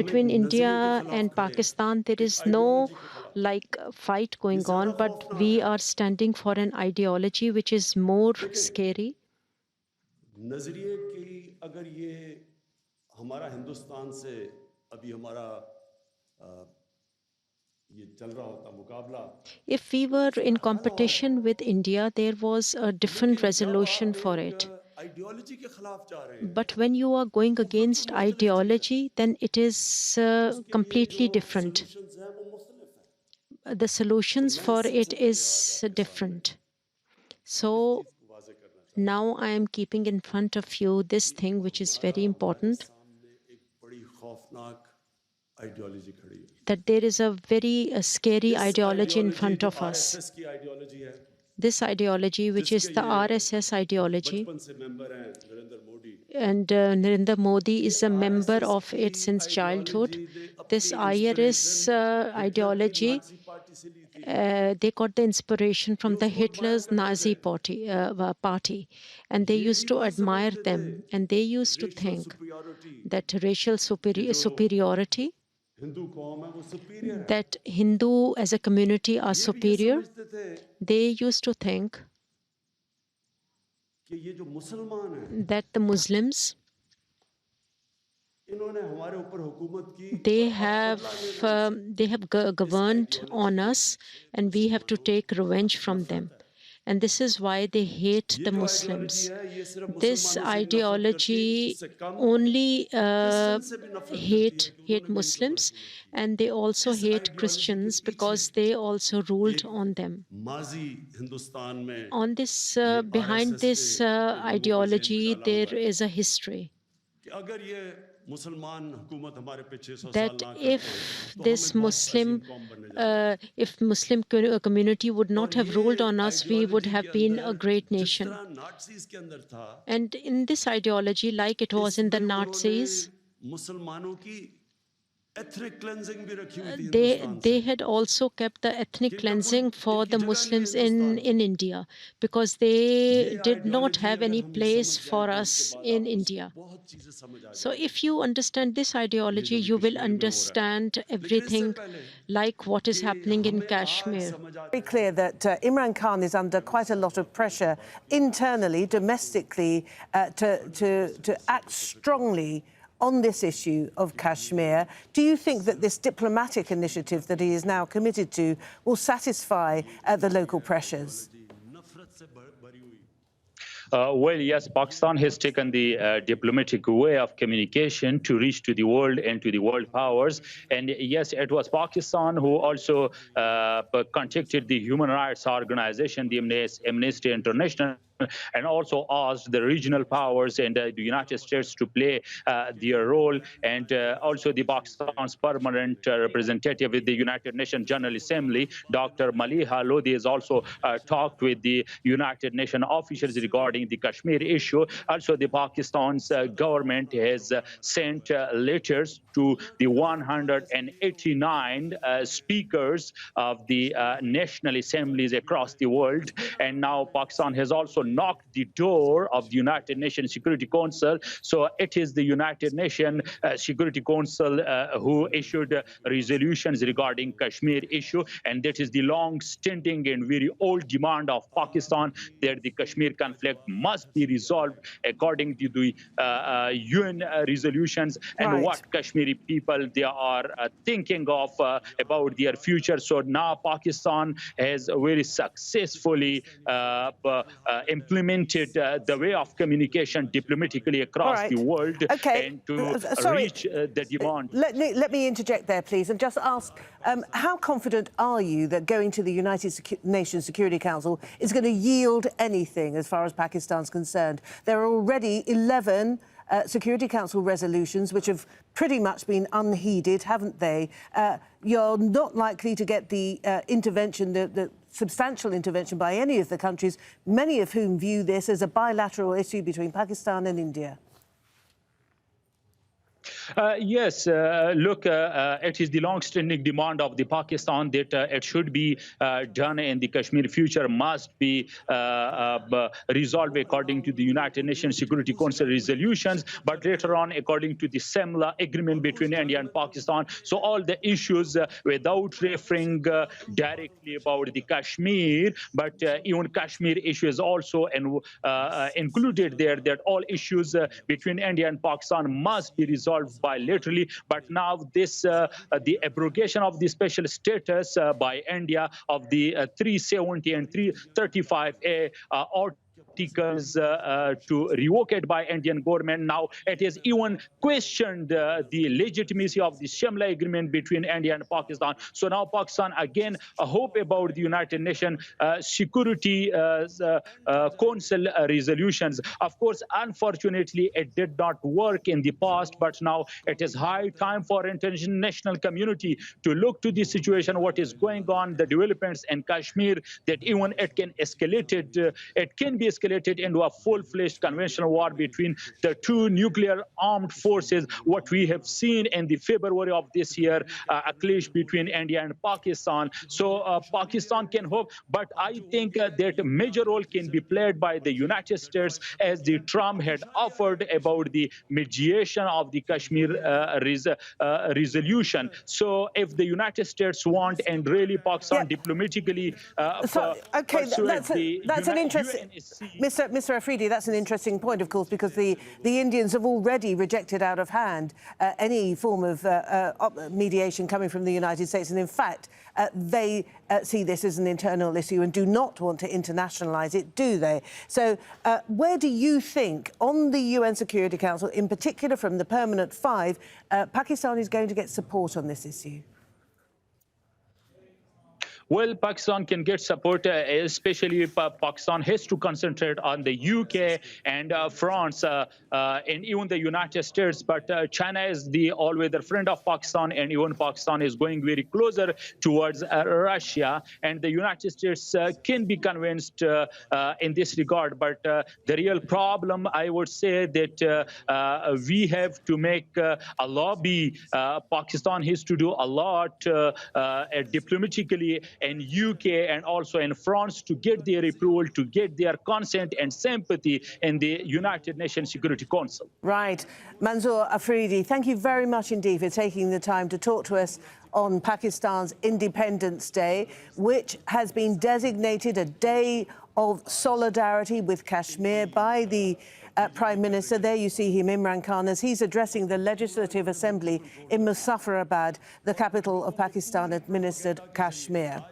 between India and Pakistan, there is no like fight going on, but we are standing for an ideology which is more scary. नजरिए की अगर ये हमारा हिंदुस्तान से अभी हमारा ये चल रहा होता मुकाबला, If we were in competition with India, there was a different resolution for it. Ideology के खिलाफ जा रहे हैं, But when you are going against ideology, then it is completely different. Solutions हैं वो मुख्तलिफ हैं। The solutions for it is different. So वाज़ेह करना चाहता now I am keeping in front of you this thing which is very important, सामने एक बड़ी खौफनाक आइडियोलॉजी खड़ी है। that there is a very scary ideology in front of us. RSS की ideology है, This ideology, which is the RSS ideology, बचपन से मेंबर हैं Narendra Modi, and Narendra Modi is a member of it since childhood. This IRS ideology, they got the inspiration from the Hitler's Nazi party, and they used to admire them, and they used to think that racial superiority, Hindu कौम है वो superior है। that Hindu as a community are superior. They used to think कि ये जो मुसलमान हैं, that the Muslims, इन्होंने हमारे ऊपर हुकूमत की, they have governed on us, and we have to take revenge from them. And this is why they hate the Muslims. This ideology only hate Muslims, and they also hate Christians because they also ruled on them. माजी हिंदुस्तान में On this, behind this ideology, there is a history. कि अगर ये मुसलमान हुकूमत हमारे पीछे 100 साल That ना कर if पाए, तो this हमें बहुत Muslim, अजीब कौम बनने जा रही है। if Muslim community would not have ruled on us, we would have been a great nation. जिस तरह नाज़ीज़ के अंदर था, And in this ideology, like it was in the इसमें Nazis, उन्होंने मुसलमानों की ethnic cleansing भी रखी हुई थी हिंदुस्तान they से। had also kept the ethnic cleansing for the Muslims in India, because they did not have any place for us in India. बहुत चीजें समझ आ So if you understand this ideology, you will understand everything like what is happening in Kashmir. Very clear that Imran Khan is under quite a lot of pressure internally, domestically, to act strongly on this issue of Kashmir. Do you think that this diplomatic initiative that he is now committed to will satisfy the local pressures? Well, yes, Pakistan has taken the diplomatic way of communication to reach to the world and to the world powers. And yes, it was Pakistan who also contacted the human rights organization, the Amnesty International, and also asked the regional powers and the United States to play their role. And also the Pakistan's permanent representative with the United Nations General Assembly, Dr. Maliha Lodi, has also talked with the United Nations officials regarding the Kashmir issue. Also, the Pakistan's government has sent letters to the 189 speakers of the national assemblies across the world. And now Pakistan has also knocked the door of the United Nations Security Council. So it is the United Nations Security Council who issued resolutions regarding Kashmir issue. And that is the long-standing and very old demand of Pakistan, that the Kashmir conflict must be resolved according to the UN resolutions, and what Kashmiri people they are thinking of about their future. So now Pakistan has very successfully implemented the way of communication diplomatically across the world and to reach the demand. Let me interject there, please, and just ask, how confident are you that going to the United Nations Security Council is going to yield anything as far as Pakistan's concerned? There are already 11 Security Council resolutions which have pretty much been unheeded, haven't they? You're not likely to get the intervention, the substantial intervention by any of the countries, many of whom view this as a bilateral issue between Pakistan and India. Yes, look, it is the long-standing demand of the Pakistan that it should be done in the Kashmir future must be resolved according to the United Nations Security Council resolutions, but later on according to the Simla agreement between India and Pakistan. So all the issues without referring directly about the Kashmir, but even Kashmir issue is also included there, that all issues between India and Pakistan must be resolved bilaterally. But now this the abrogation of the special status by India of the 370 and 335A articles to revoke it by Indian government. Now it is even questioned the legitimacy of the Shimla agreement between India and Pakistan. So now Pakistan again hope about the United Nations Security Council resolutions. Of course, unfortunately, it did not work in the past, but now it is high time for international community to look to the situation, what is going on, the developments in Kashmir, that even it can escalate it can be escalated into a full-fledged conventional war between the two nuclear armed forces, what we have seen in the February of this year, a clash between India and Pakistan. So Pakistan can hope, but I think that a major role can be played by the United States, as the Trump had offered about the mediation of the Kashmir resolution. So if the United States want and really Pakistan diplomatically that's an interesting, Mr. Afridi, that's an interesting point, of course, because the Indians have already rejected out of hand any form of mediation coming from the United States, and in fact they see this as an internal issue and do not want to internationalise it, do they? So where do you think, on the UN Security Council, in particular from the Permanent Five, Pakistan is going to get support on this issue? Well, Pakistan can get support, especially if Pakistan has to concentrate on the UK and France and even the United States. But China is the all-weather friend of Pakistan, and even Pakistan is going very closer towards Russia. And the United States can be convinced in this regard. But the real problem, I would say, that we have to make a lobby. Pakistan has to do a lot diplomatically in UK and also in France to get their approval, to get their consent and sympathy in the United Nations Security Council. Right. Manzoor Afridi, thank you very much indeed for taking the time to talk to us on Pakistan's Independence Day, which has been designated a day of solidarity with Kashmir by the Prime Minister. There you see him, Imran Khan, as he's addressing the Legislative Assembly in Muzaffarabad, the capital of Pakistan-administered Kashmir.